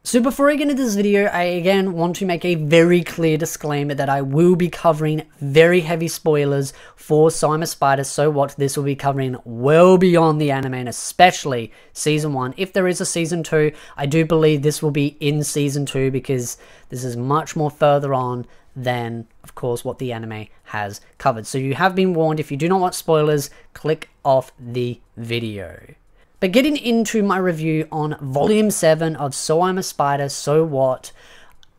So before I get into this video, I again want to make a very clear disclaimer that I will be covering very heavy spoilers for So I'm a Spider, So What. This will be covering well beyond the anime, and especially Season 1. If there is a Season 2, I do believe this will be in Season 2 because this is much more further on than, of course, what the anime has covered. So you have been warned. If you do not want spoilers, click off the video. But getting into my review on Volume 7 of So I'm a Spider, So What,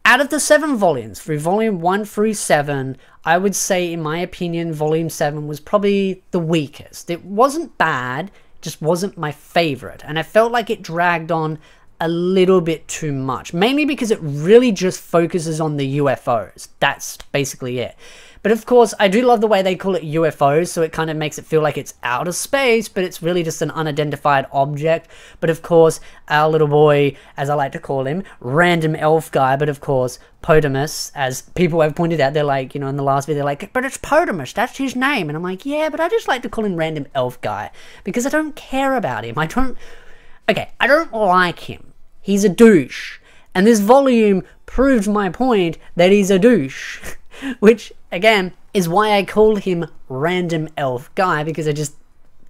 out of the 7 volumes, through Volume 1 through 7, I would say, in my opinion, Volume 7 was probably the weakest. It wasn't bad, just wasn't my favourite, and I felt like it dragged on a little bit too much, mainly because it really just focuses on the UFOs. That's basically it. But of course, I do love the way they call it UFOs, so it kind of makes it feel like it's outer space, but it's really just an unidentified object. But of course, our little boy, as I like to call him, random elf guy, but of course, Potamus, as people have pointed out, they're like, you know, in the last video, they're like, but it's Potamus, that's his name. And I'm like, yeah, but I just like to call him random elf guy, because I don't care about him. I don't like him. He's a douche. And this volume proved my point that he's a douche. Which, again, is why I call him Random Elf Guy, because I just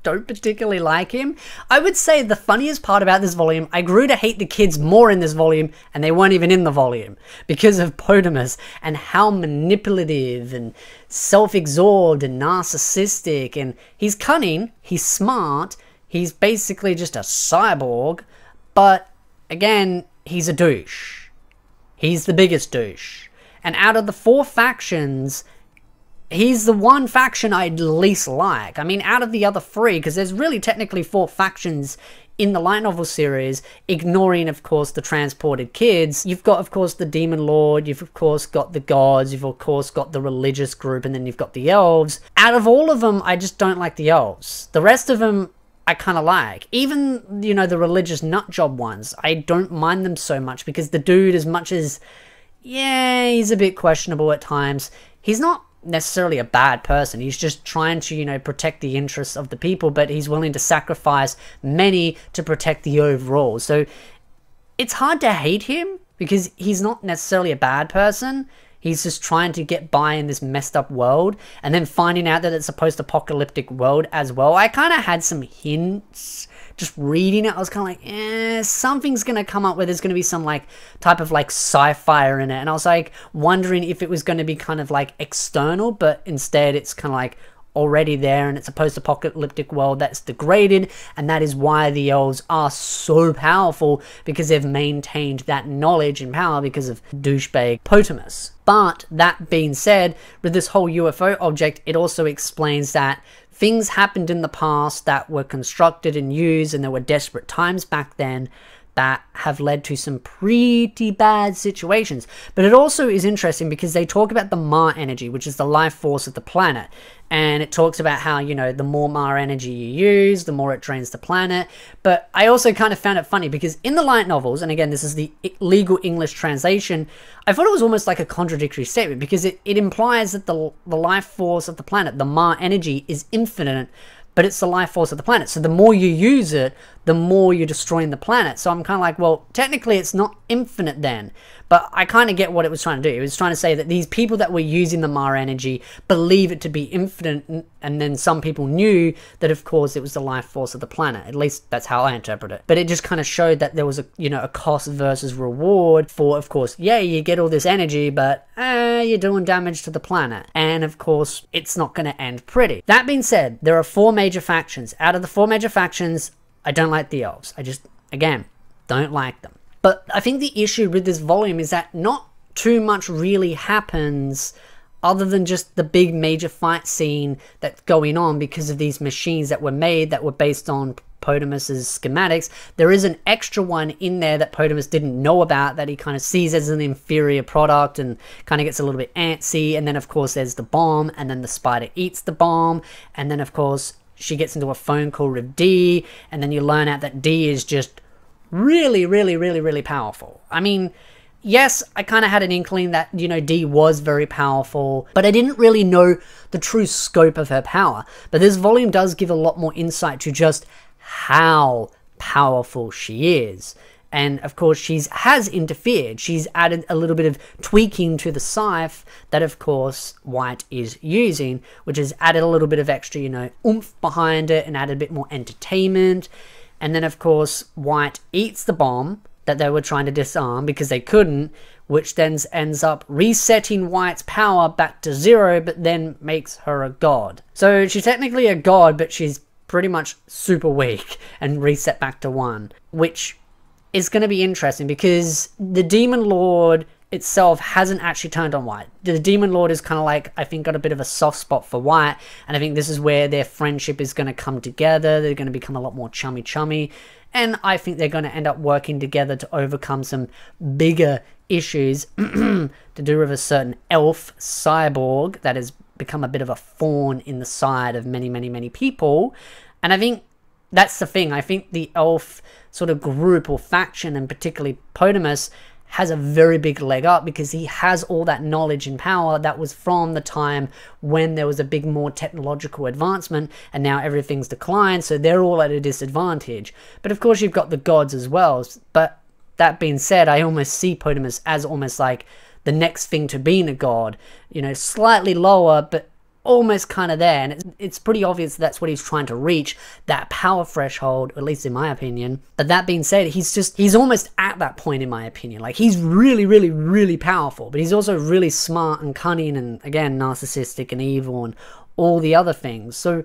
don't particularly like him. I would say the funniest part about this volume, I grew to hate the kids more in this volume, and they weren't even in the volume, because of Potamus and how manipulative and self-absorbed and narcissistic, and he's cunning, he's smart, he's basically just a cyborg, but, again, he's a douche. He's the biggest douche. And out of the 4 factions, he's the one faction I'd least like. I mean, out of the other 3, because there's really technically 4 factions in the light novel series, ignoring, of course, the transported kids. You've got, of course, the Demon Lord, you've, of course, got the gods, you've, of course, got the religious group, and then you've got the elves. Out of all of them, I just don't like the elves. The rest of them, I kind of like. Even, you know, the religious nutjob ones, I don't mind them so much, because the dude, as much as, yeah, he's a bit questionable at times, he's not necessarily a bad person. He's just trying to, you know, protect the interests of the people, but he's willing to sacrifice many to protect the overall. So it's hard to hate him, because he's not necessarily a bad person. He's just trying to get by in this messed up world, and then finding out that it's a post-apocalyptic world as well. I kind of had some hints. Just reading it, I was kind of like, something's going to come up where there's going to be some like type of like sci-fi in it. And I was like wondering if it was going to be kind of like external, but instead it's kind of like already there, and it's a post-apocalyptic world that's degraded, and that is why the elves are so powerful, because they've maintained that knowledge and power because of douchebag Potamus. But that being said, with this whole UFO object, it also explains that things happened in the past that were constructed and used, and there were desperate times back then that have led to some pretty bad situations. But it also is interesting because they talk about the Ma energy, which is the life force of the planet. And it talks about how, you know, the more Ma energy you use, the more it drains the planet. But I also kind of found it funny because in the light novels, and again, this is the legal English translation, I thought it was almost like a contradictory statement, because it implies that the life force of the planet, the Ma energy, is infinite, but it's the life force of the planet. So the more you use it, the more you're destroying the planet. So I'm kind of like, well, technically it's not infinite then. But I kind of get what it was trying to do. It was trying to say that these people that were using the Ma energy believe it to be infinite, and then some people knew that, of course, it was the life force of the planet. At least that's how I interpret it. But it just kind of showed that there was a, you know, a cost versus reward for, of course, yeah, you get all this energy, but you're doing damage to the planet. And of course, it's not going to end pretty. That being said, there are 4 major factions. Out of the 4 major factions, I don't like the elves. I just, again, don't like them. But I think the issue with this volume is that not too much really happens other than just the big major fight scene that's going on because of these machines that were made that were based on Potamus's schematics. There is an extra one in there that Potamus didn't know about, that he kind of sees as an inferior product and kind of gets a little bit antsy. And then, of course, there's the bomb, and then the spider eats the bomb, and then, of course, she gets into a phone call with D, and then you learn out that D is just really, really, really, really powerful. I mean, yes, I kind of had an inkling that, you know, D was very powerful, but I didn't really know the true scope of her power. But this volume does give a lot more insight to just how powerful she is. And of course, has interfered. She's added a little bit of tweaking to the scythe that, of course, White is using, which has added a little bit of extra, you know, oomph behind it and added a bit more entertainment. And then, of course, White eats the bomb that they were trying to disarm because they couldn't, which then ends up resetting White's power back to 0, but then makes her a god. So she's technically a god, but she's pretty much super weak and reset back to 1, which is going to be interesting because the Demon Lord itself hasn't actually turned on White. The Demon Lord is kind of like, I think, got a bit of a soft spot for White, and I think this is where their friendship is going to come together. They're going to become a lot more chummy, and I think they're going to end up working together to overcome some bigger issues to do with a certain elf cyborg that has become a bit of a thorn in the side of many people. And I think that's the thing. I think the elf sort of group or faction, and particularly Potamus, has a very big leg up because he has all that knowledge and power that was from the time when there was a big more technological advancement, and now everything's declined, so they're all at a disadvantage. But of course you've got the gods as well. But that being said, I almost see Potamus as almost like the next thing to being a god, you know, slightly lower but almost kind of there, and it's pretty obvious that's what he's trying to reach, that power threshold, at least in my opinion. But that being said, he's almost at that point in my opinion. Like, he's really powerful, but he's also really smart and cunning and, again, narcissistic and evil and all the other things. So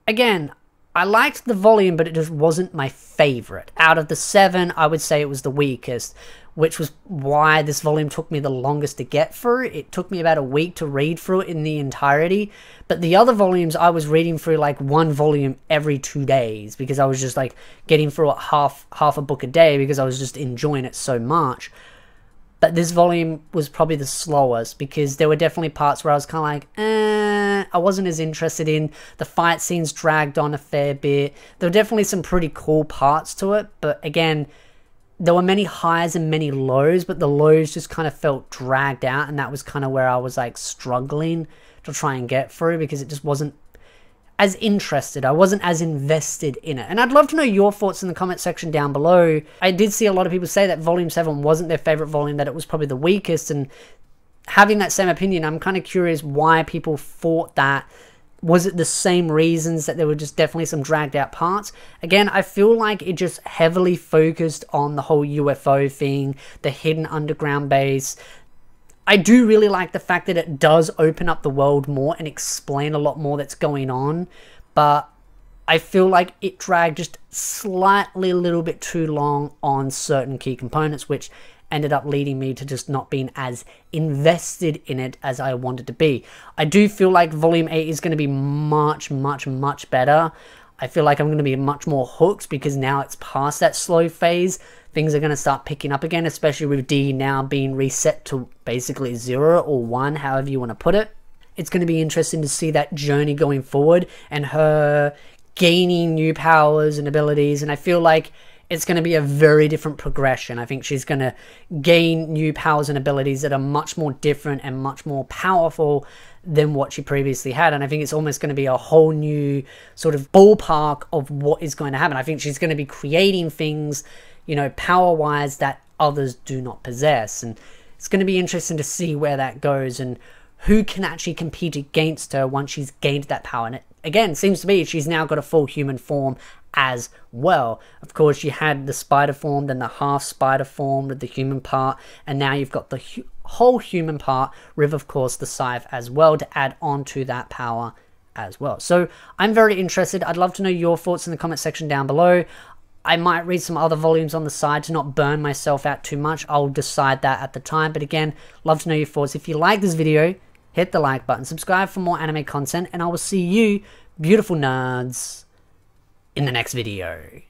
again, I liked the volume, but it just wasn't my favorite. Out of the 7, I would say it was the weakest, which was why this volume took me the longest to get through. It took me about a week to read through it in the entirety. But the other volumes, I was reading through like one volume every 2 days because I was just like getting through it half a book a day because I was just enjoying it so much. But this volume was probably the slowest because there were definitely parts where I was kind of like, I wasn't as interested in. The fight scenes dragged on a fair bit. There were definitely some pretty cool parts to it, but again, there were many highs and many lows, but the lows just kind of felt dragged out, and that was kind of where I was like struggling to try and get through because it just wasn't as interested. I wasn't as invested in it. And I'd love to know your thoughts in the comment section down below. I did see a lot of people say that volume 7 wasn't their favorite volume, that it was probably the weakest, and having that same opinion, I'm kind of curious why people thought that. Was it the same reasons that there were just definitely some dragged out parts? Again, I feel like it just heavily focused on the whole UFO thing, the hidden underground base. I do really like the fact that it does open up the world more and explain a lot more that's going on, but I feel like it dragged just slightly a little bit too long on certain key components, which ended up leading me to just not being as invested in it as I wanted to be. I do feel like volume 8 is going to be much better. I feel like I'm going to be much more hooked because now it's past that slow phase. Things are going to start picking up again, especially with D now being reset to basically 0 or 1, however you want to put it. It's going to be interesting to see that journey going forward and her gaining new powers and abilities, and I feel like it's going to be a very different progression. I think she's going to gain new powers and abilities that are much more different and much more powerful than what she previously had. And I think it's almost going to be a whole new sort of ballpark of what is going to happen. I think she's going to be creating things, you know, power-wise that others do not possess. And it's going to be interesting to see where that goes and who can actually compete against her once she's gained that power. And it, again, seems to be she's now got a full human form as well. Of course, you had the spider form, then the half spider form with the human part, and now you've got the whole human part with, of course, the scythe as well to add on to that power as well. So I'm very interested. I'd love to know your thoughts in the comment section down below. I might read some other volumes on the side to not burn myself out too much. I'll decide that at the time. But again, love to know your thoughts. If you like this video, hit the like button, subscribe for more anime content, and I will see you, beautiful nerds, in the next video.